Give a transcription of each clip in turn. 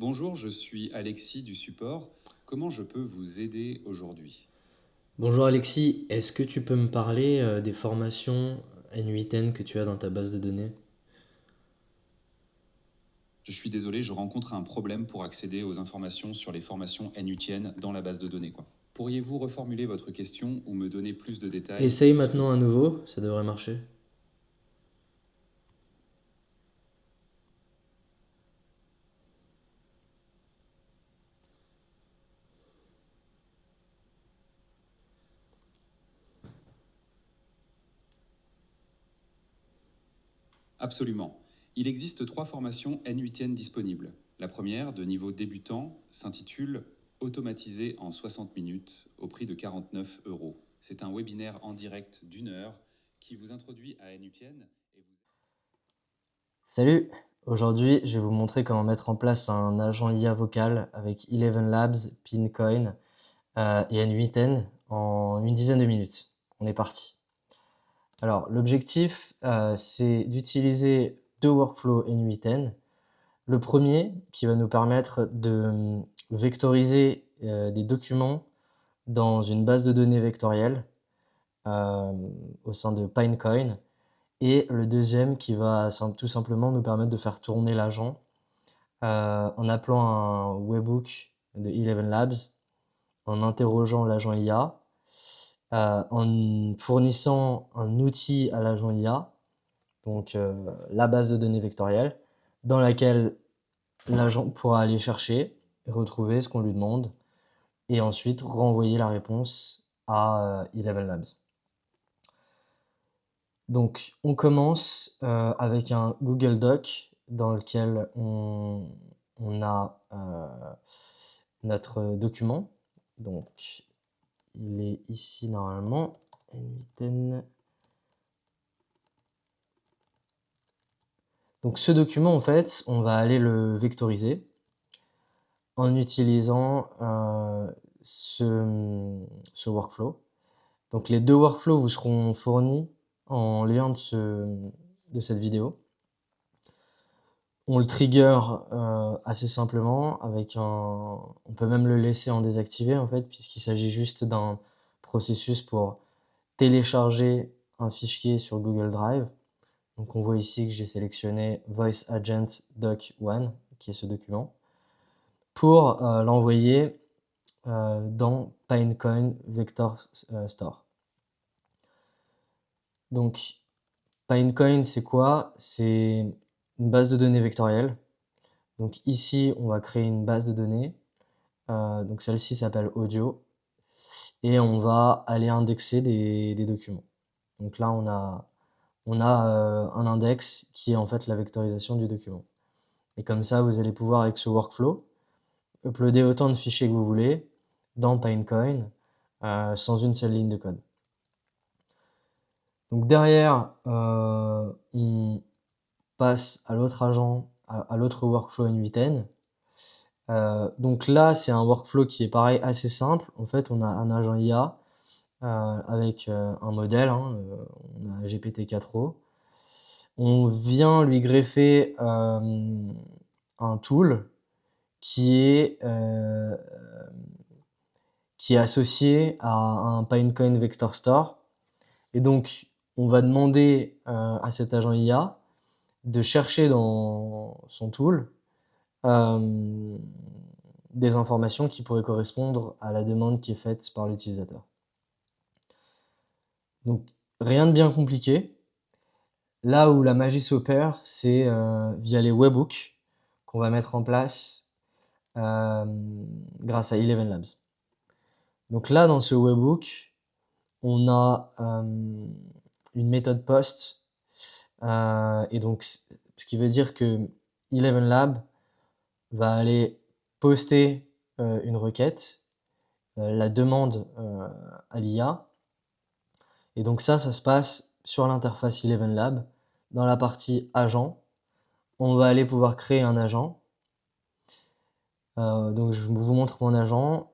Bonjour, je suis Alexis du support. Comment je peux vous aider aujourd'hui? Bonjour Alexis, est-ce que tu peux me parler des formations N8N que tu as dans ta base de données? Je suis désolé, je rencontre un problème pour accéder aux informations sur les formations NUTN dans la base de données, quoi. Pourriez-vous reformuler votre question ou me donner plus de détails Essaye sur ce que maintenant vous... à nouveau, ça devrait marcher. Absolument. Il existe trois formations NUTN disponibles. La première, de niveau débutant, s'intitule Automatisé en 60 minutes au prix de 49 euros. C'est un webinaire en direct d'une heure qui vous introduit à NUTN et vous... Salut! Aujourd'hui, je vais vous montrer comment mettre en place un agent IA vocal avec Eleven Labs, Pincoin et N8N en une dizaine de minutes. On est parti. Alors, l'objectif, c'est d'utiliser deux workflows N8N. Le premier, qui va nous permettre de vectoriser des documents dans une base de données vectorielle euh, au sein de Pinecoin. Et le deuxième qui va tout simplement nous permettre de faire tourner l'agent en appelant un webhook de Eleven Labs, en interrogeant l'agent IA, en fournissant un outil à l'agent IA, donc la base de données vectorielle, dans laquelle l'agent pourra aller chercher et retrouver ce qu'on lui demande, et ensuite renvoyer la réponse à Eleven Labs. Donc, on commence avec un Google Doc dans lequel on a notre document. Donc, il est ici normalement. Donc, ce document, en fait, on va aller le vectoriser en utilisant ce workflow. Donc, les deux workflows vous seront fournis en lien de cette vidéo. On le trigger assez simplement avec un... On peut même le laisser en désactivé en fait, puisqu'il s'agit juste d'un processus pour télécharger un fichier sur Google Drive. Donc on voit ici que j'ai sélectionné Voice Agent Doc 1, qui est ce document, pour l'envoyer dans Pinecoin Vector Store. Donc Pinecoin, c'est quoi? C'est une base de données vectorielle. Donc ici, on va créer une base de données. Donc celle-ci s'appelle audio. Et on va aller indexer des documents. Donc là, on a un index qui est en fait la vectorisation du document. Et comme ça, vous allez pouvoir, avec ce workflow, uploader autant de fichiers que vous voulez dans Pinecoin sans une seule ligne de code. Donc derrière, on passe à l'autre agent, à l'autre workflow N8N. Donc là, c'est un workflow qui est pareil, assez simple. En fait, on a un agent IA avec un modèle, hein, on a GPT-4o. On vient lui greffer un tool qui est, euh, qui est associé à un Pinecoin Vector Store. Et donc, on va demander à cet agent IA de chercher dans son tool euh, des informations qui pourraient correspondre à la demande qui est faite par l'utilisateur. Donc, rien de bien compliqué. Là où la magie s'opère, c'est via les webhooks qu'on va mettre en place euh, grâce à Eleven Labs. Donc là, dans ce webhook, on a une méthode post, et donc ce qui veut dire que Eleven Lab va aller poster une requête, la demande à l'IA, et donc ça se passe sur l'interface Eleven Lab, dans la partie agent. On va aller pouvoir créer un agent. Donc je vous montre mon agent.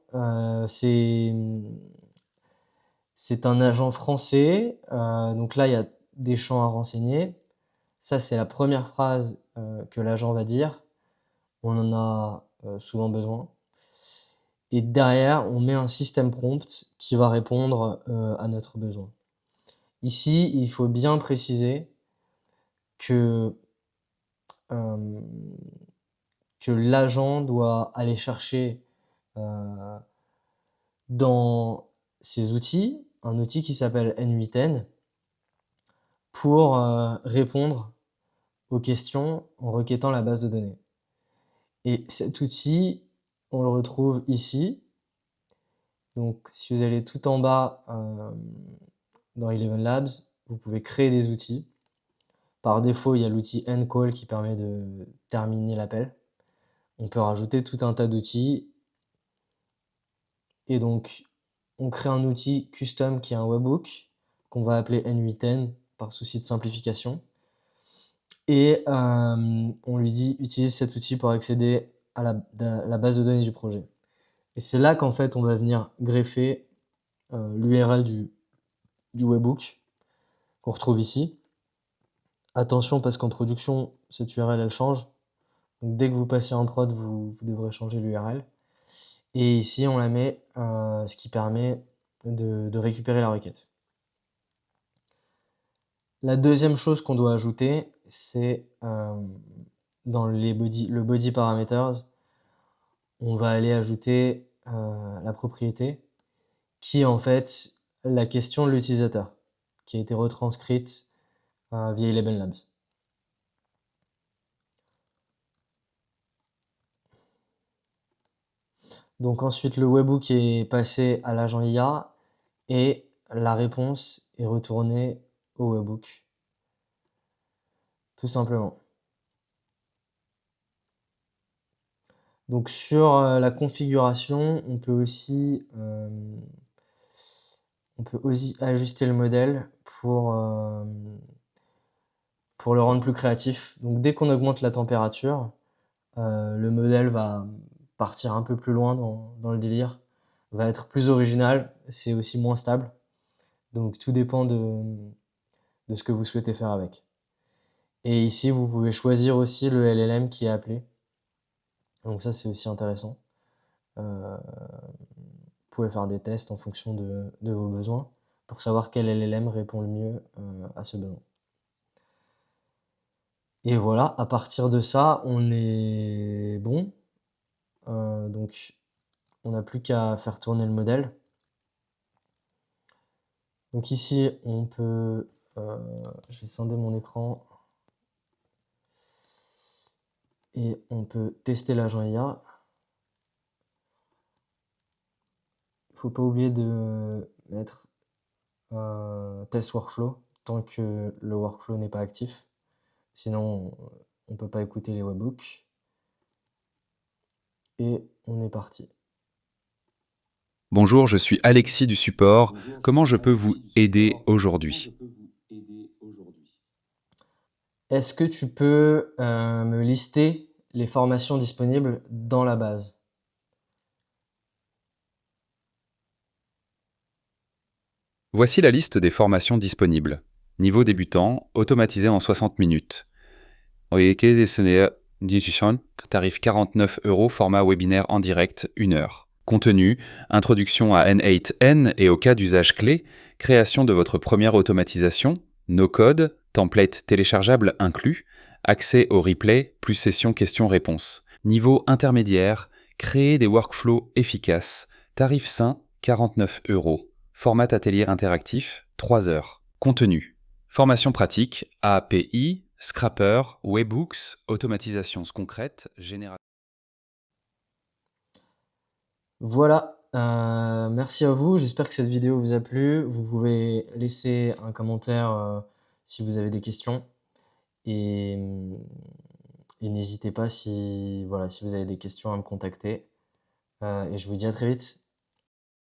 C'est un agent français. Donc là, il y a des champs à renseigner. Ça, c'est la première phrase que l'agent va dire. On en a souvent besoin. Et derrière, on met un système prompt qui va répondre à notre besoin. Ici, il faut bien préciser que, euh, que l'agent doit aller chercher dans ses outils un outil qui s'appelle N8N pour répondre aux questions en requêtant la base de données. Et cet outil, on le retrouve ici. Donc, si vous allez tout en bas dans Eleven Labs, vous pouvez créer des outils. Par défaut, il y a l'outil endCall qui permet de terminer l'appel. On peut rajouter tout un tas d'outils. Et donc, on crée un outil custom qui est un webhook qu'on va appeler N8N par souci de simplification. Et on lui dit utilise cet outil pour accéder à la base de données du projet. Et c'est là qu'en fait on va venir greffer l'URL du webhook qu'on retrouve ici. Attention parce qu'en production, cette URL elle change. Donc dès que vous passez en prod, vous devrez changer l'URL. Et ici on la met, ce qui permet de récupérer la requête. La deuxième chose qu'on doit ajouter, c'est dans le body parameters, on va aller ajouter la propriété qui est en fait la question de l'utilisateur qui a été retranscrite via Eleven Labs. Donc ensuite, le webhook est passé à l'agent IA et la réponse est retournée au webhook. Tout simplement. Donc sur la configuration, on peut aussi ajuster le modèle pour le rendre plus créatif. Donc dès qu'on augmente la température, le modèle va partir un peu plus loin dans le délire, va être plus original, c'est aussi moins stable. Donc tout dépend de ce que vous souhaitez faire avec. Et ici, vous pouvez choisir aussi le LLM qui est appelé. Donc ça, c'est aussi intéressant. Vous pouvez faire des tests en fonction de vos besoins pour savoir quel LLM répond le mieux à ce besoin. Et voilà, à partir de ça, on est bon. Donc, on n'a plus qu'à faire tourner le modèle. Donc ici, on peut... je vais scinder mon écran. Et on peut tester l'agent IA. Il ne faut pas oublier de mettre test workflow tant que le workflow n'est pas actif. Sinon, on ne peut pas écouter les webhooks. Et on est parti. Bonjour, je suis Alexis du support. Comment je peux vous aider aujourd'hui? Est-ce que tu peux me lister les formations disponibles dans la base? Voici la liste des formations disponibles. Niveau débutant, automatisé en 60 minutes. Tarif 49 €, format webinaire en direct, 1 heure. Contenu, introduction à N8N et au cas d'usage clé, création de votre première automatisation, no-code, template téléchargeable inclus, accès au replay, plus session questions-réponses. Niveau intermédiaire, créer des workflows efficaces, tarif sain, 49 €. Format atelier interactif, 3 heures. Contenu, formation pratique, API, Scrapper, Webhooks, automatisations concrètes, génération. Voilà, merci à vous. J'espère que cette vidéo vous a plu. Vous pouvez laisser un commentaire si vous avez des questions. Et n'hésitez pas si vous avez des questions à me contacter. Et je vous dis à très vite.